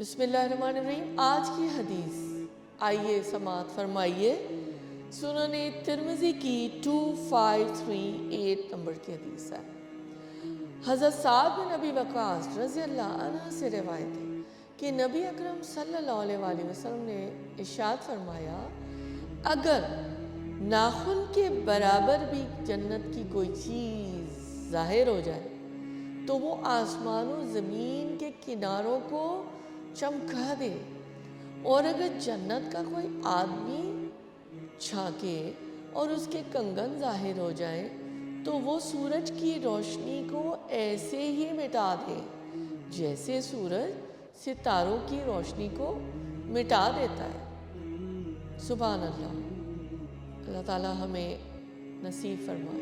बिस्मिल्लाहिर्रहमानिर्रहीम। आज की हदीस आइए समात फरमाइए। सुनन तिरमिज़ी की 2538 नंबर की हदीस है। हज़रत साद बिन नबी वक़ास रज़ियल्लाहु अन्हु से रिवायत है कि नबी अकरम सल्लल्लाहु अलैहि वसल्लम ने इरशाद फरमाया, अगर नाखून के बराबर भी जन्नत की कोई चीज़ ज़ाहिर हो जाए तो वो आसमान और ज़मीन के किनारों को चमका दे, और अगर जन्नत का कोई आदमी झांके और उसके कंगन ज़ाहिर हो जाए तो वो सूरज की रोशनी को ऐसे ही मिटा दे जैसे सूरज सितारों की रोशनी को मिटा देता है। सुभान अल्लाह। अल्लाह ताला हमें नसीब फरमाए।